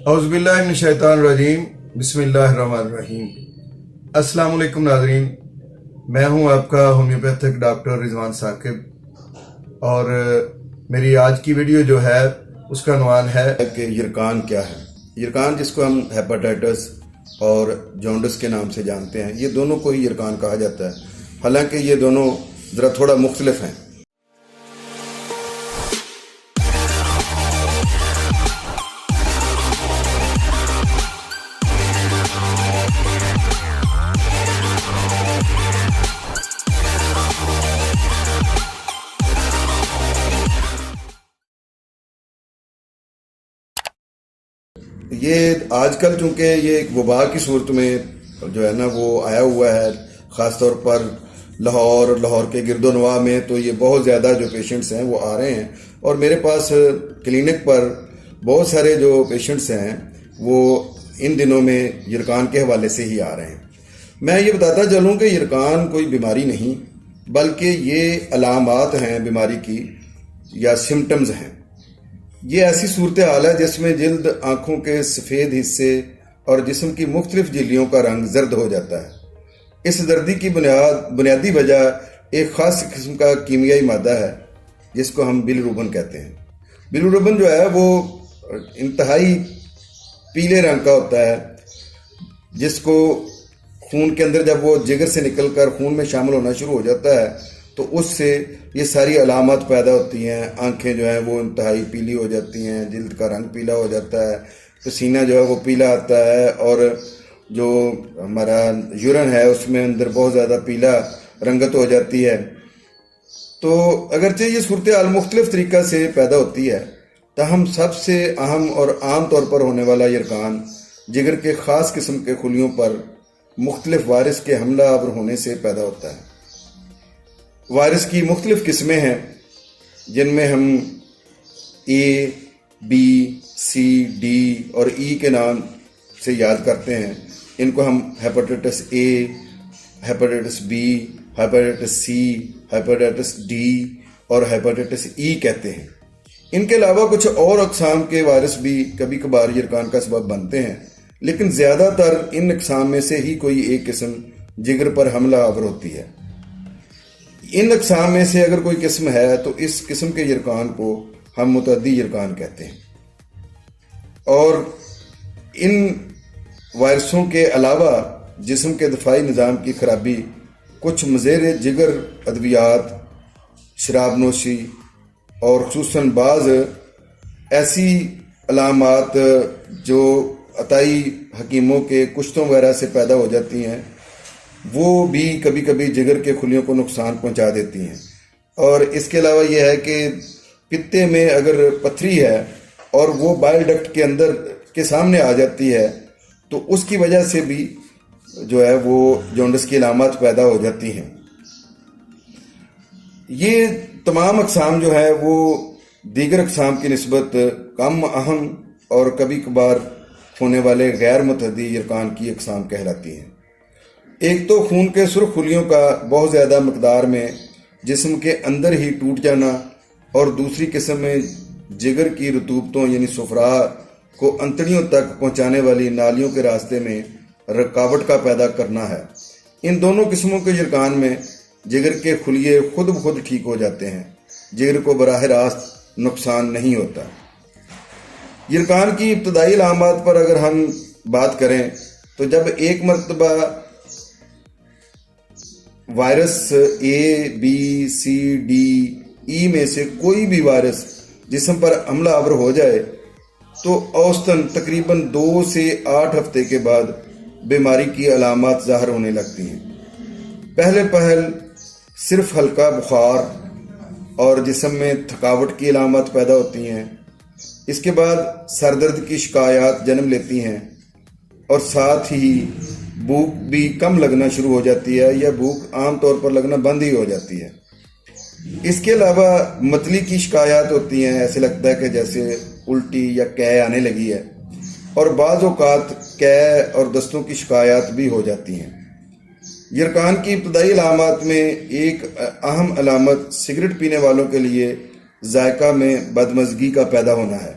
औज़ुबिल्लाहिमिनश्शैतानिर्रजीम बिस्मिल्लाहिर्रहमानिर्रहीम। अस्सलाम वालेकुम नाज़रीन, मैं हूं आपका होम्योपैथिक डॉक्टर रिजवान साकिब और मेरी आज की वीडियो जो है उसका उन्वान है कि यरकान क्या है। यरकान जिसको हम हेपेटाइटिस और जॉन्डिस के नाम से जानते हैं, ये दोनों को ही यरकान कहा जाता है, हालांकि ये दोनों ज़रा थोड़ा मुख्तलिफ हैं। ये आजकल चूंकि ये एक वबा की सूरत में जो है ना वो आया हुआ है, ख़ास तौर पर लाहौर के गिरदोनवा में, तो ये बहुत ज़्यादा जो पेशेंट्स हैं वो आ रहे हैं और मेरे पास क्लिनिक पर बहुत सारे जो पेशेंट्स हैं वो इन दिनों में यरकान के हवाले से ही आ रहे हैं। मैं ये बताता चलूँ कि यरकान कोई बीमारी नहीं, बल्कि ये अलामात हैं बीमारी की या सिम्टम्स हैं। ये ऐसी सूरत हाल है जिसमें जिल्द, आँखों के सफ़ेद हिस्से और जिस्म की मुख्तलिफ झिल्लियों का रंग जर्द हो जाता है। इस जर्दी की बुनियादी वजह एक ख़ास किस्म का कीमियाई मादा है जिसको हम बिलिरुबिन कहते हैं। बिलिरुबिन जो है वो इंतहाई पीले रंग का होता है, जिसको खून के अंदर जब वो जिगर से निकलकर खून में शामिल होना शुरू हो जाता है तो उससे ये सारी अलामत पैदा होती हैं। आंखें जो हैं वो इंतहाई पीली हो जाती हैं, जिल्द का रंग पीला हो जाता है, पसीना जो है वो पीला आता है और जो हमारा यूरिन है उसमें अंदर बहुत ज़्यादा पीला रंगत हो जाती है। तो अगरचे ये सूरत हाल मुख्तलिफ तरीक़ा से पैदा होती है, ताहम सबसे अहम और आम तौर पर होने वाला यरकान जिगर के ख़ास किस्म के खुलियों पर मुख्तलिफ वायरस के हमला आवर होने से पैदा होता है। वायरस की मुख्तलिफ किस्में हैं जिनमें हम ए, बी, सी, डी और ई के नाम से याद करते हैं। इनको हम hepatitis A, hepatitis B, hepatitis C, hepatitis D और हेपेटाइटिस ई कहते हैं। इनके अलावा कुछ और अक़साम के वायरस भी कभी कभार यरकान का सबब बनते हैं, लेकिन ज़्यादातर इन अक़साम में से ही कोई एक किस्म जिगर पर हमला आवर होती है। इन अक़साम में से अगर कोई किस्म है तो इस किस्म के यरकान को हम मुतअद्दी यरकान कहते हैं। और इन वायरसों के अलावा जिस्म के दफाई निज़ाम की खराबी, कुछ मज़ेर जिगर अद्वियात, शराब नोशी और खुसूसन बाज़ ऐसी अलामात जो अताई हकीमों के कुश्तों वगैरह से पैदा हो जाती हैं, वो भी कभी कभी जिगर के खुलियों को नुकसान पहुंचा देती हैं। और इसके अलावा यह है कि पित्ते में अगर पथरी है और वो बाइल डक्ट के अंदर के सामने आ जाती है तो उसकी वजह से भी जो है वो जॉन्डिस की अलामत पैदा हो जाती हैं। ये तमाम अक़साम जो है वो दीगर अक़साम की निस्बत कम अहम और कभी कभार होने वाले गैर मुतअद्दी यरकान की अक़साम कहलाती हैं। एक तो खून के सुर्ख खुलियों का बहुत ज़्यादा मकदार में जिस्म के अंदर ही टूट जाना और दूसरी किस्म में जिगर की रतूबतों यानी सुफरा को अंतड़ियों तक पहुंचाने वाली नालियों के रास्ते में रुकावट का पैदा करना है। इन दोनों किस्मों के यरकान में जिगर के खुलिये खुद ब खुद ठीक हो जाते हैं, जिगर को बराह रास्त नुकसान नहीं होता। यरकान की इब्तदाई अलामात पर अगर हम बात करें तो जब एक मरतबा virus A, B, C, D, ई में से कोई भी वायरस जिस्म पर हमला आवर हो जाए तो औसतन तकरीबन 2 से 8 हफ्ते के बाद बीमारी की अलामत ज़ाहिर होने लगती हैं। पहल सिर्फ हल्का बुखार और जिस्म में थकावट की अलामत पैदा होती हैं। इसके बाद सरदर्द की शिकायत जन्म लेती हैं और साथ ही भूख भी कम लगना शुरू हो जाती है या भूख आम तौर पर लगना बंद ही हो जाती है। इसके अलावा मतली की शिकायत होती हैं, ऐसे लगता है कि जैसे उल्टी या कै आने लगी है और बाज़ औक़ात कै और दस्तों की शिकायत भी हो जाती हैं। यरकान की इब्तदाई अलामत में एक अहम अलामत सिगरेट पीने वालों के लिए जायका में बदमज़गी का पैदा होना है।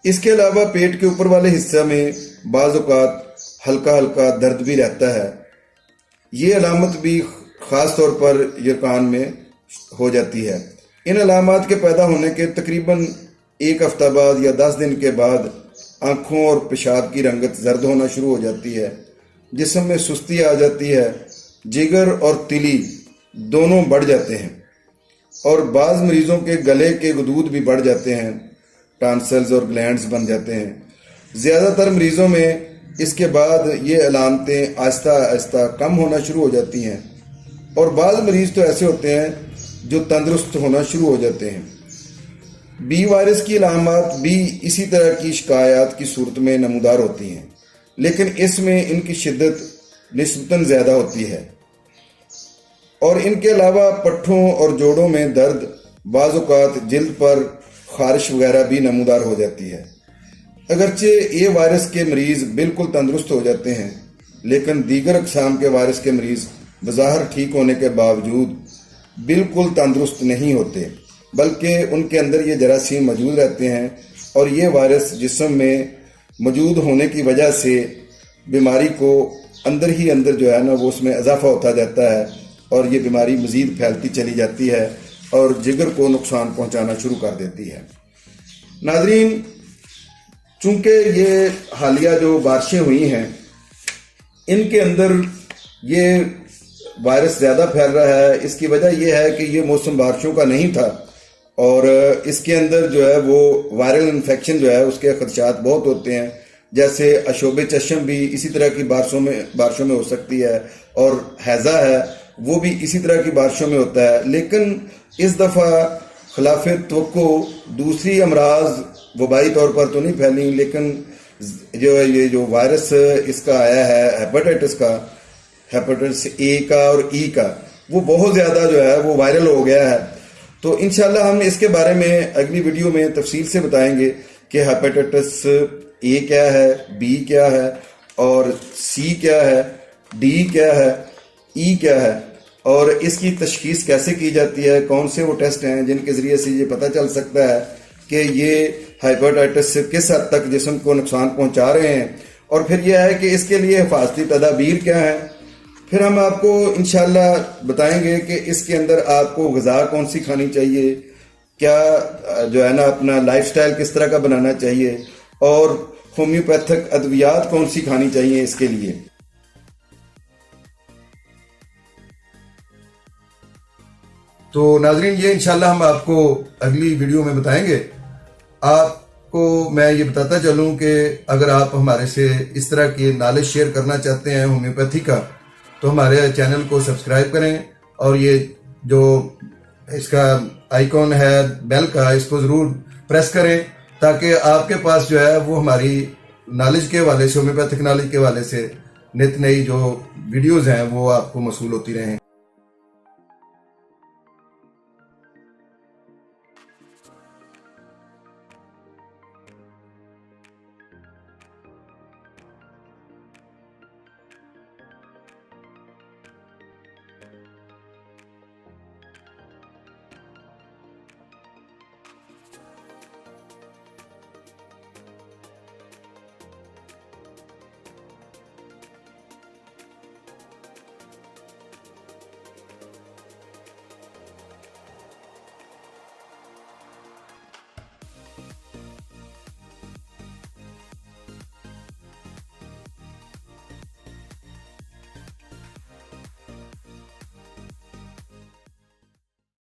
اس کے علاوہ پیٹ کے اوپر والے حصہ میں بعض اوقات ہلکا ہلکا درد بھی رہتا ہے. یہ علامت بھی خاص طور پر یرقان میں ہو جاتی ہے. ان علامات کے پیدا ہونے کے تقریباً 1 ہفتہ بعد یا 10 دن کے بعد آنکھوں اور پیشاب کی رنگت زرد ہونا شروع ہو جاتی ہے. جسم میں سستی آ جاتی ہے. جگر اور تلی دونوں بڑھ جاتے ہیں اور بعض مریضوں کے گلے کے غدود بھی بڑھ جاتے ہیں. ٹانسلز اور گلینڈز بن جاتے ہیں. زیادہ تر مریضوں میں اس کے بعد یہ علامتیں آہستہ آہستہ کم ہونا شروع ہو جاتی ہیں اور بعض مریض تو ایسے ہوتے ہیں جو تندرست ہونا شروع ہو جاتے ہیں. بی وائرس کی علامات بھی اسی طرح کی شکایات کی صورت میں نمودار ہوتی ہیں، لیکن اس میں ان کی شدت نسبتاً زیادہ ہوتی ہے اور ان کے علاوہ پٹھوں اور جوڑوں میں درد، بعض اوقات جلد پر خارش وغیرہ بھی نمودار ہو جاتی ہے. اگرچہ اے وائرس کے مریض بالکل تندرست ہو جاتے ہیں، لیکن دیگر اقسام کے وائرس کے مریض بظاہر ٹھیک ہونے کے باوجود بالکل تندرست نہیں ہوتے، بلکہ ان کے اندر یہ جراثیم موجود رہتے ہیں اور یہ وائرس جسم میں موجود ہونے کی وجہ سے بیماری کو اندر ہی اندر جو ہے نا وہ اس میں اضافہ ہوتا جاتا ہے اور یہ بیماری مزید پھیلتی چلی جاتی ہے اور جگر کو نقصان پہنچانا شروع کر دیتی ہے. ناظرین، چونکہ یہ حالیہ جو بارشیں ہوئی ہیں ان کے اندر یہ وائرس زیادہ پھیل رہا ہے. اس کی وجہ یہ ہے کہ یہ موسم بارشوں کا نہیں تھا اور اس کے اندر جو ہے وہ وائرل انفیکشن جو ہے اس کے خدشات بہت ہوتے ہیں. جیسے اشوب چشم بھی اسی طرح کی بارشوں میں ہو سکتی ہے اور ہیضہ ہے وہ بھی اسی طرح کی بارشوں میں ہوتا ہے. لیکن اس دفعہ خلاف توقع دوسری امراض وبائی طور پر تو نہیں پھیلی، لیکن یہ جو وائرس اس کا آیا ہے ہیپاٹائٹس کا، ہیپاٹائٹس اے کا اور ای کا، وہ بہت زیادہ جو ہے وہ وائرل ہو گیا ہے. تو انشاءاللہ ہم اس کے بارے میں اگلی ویڈیو میں تفصیل سے بتائیں گے کہ ہیپاٹائٹس اے کیا ہے، بی کیا ہے اور سی کیا ہے، ڈی کیا ہے، ای کیا ہے اور اس کی تشخیص کیسے کی جاتی ہے. کون سے وہ ٹیسٹ ہیں جن کے ذریعے سے یہ پتہ چل سکتا ہے کہ یہ ہیپاٹائٹس کس حد تک جسم کو نقصان پہنچا رہے ہیں، اور پھر یہ ہے کہ اس کے لیے حفاظتی تدابیر کیا ہیں. پھر ہم آپ کو انشاءاللہ بتائیں گے کہ اس کے اندر آپ کو غذا کون سی کھانی چاہیے، کیا جو ہے نا اپنا لائف سٹائل کس طرح کا بنانا چاہیے اور ہومیوپیتھک ادویات کون سی کھانی چاہیے اس کے لیے. تو ناظرین، یہ انشاءاللہ ہم آپ کو اگلی ویڈیو میں بتائیں گے. آپ کو میں یہ بتاتا چلوں کہ اگر آپ ہمارے سے اس طرح کی نالج شیئر کرنا چاہتے ہیں ہومیوپیتھی کا تو ہمارے چینل کو سبسکرائب کریں اور یہ جو اس کا آئیکن ہے بیل کا، اس کو ضرور پریس کریں تاکہ آپ کے پاس جو ہے وہ ہماری نالج کے حوالے سے، ہومیوپیتھک نالج کے حوالے سے نت نئی جو ویڈیوز ہیں وہ آپ کو موصول ہوتی رہیں.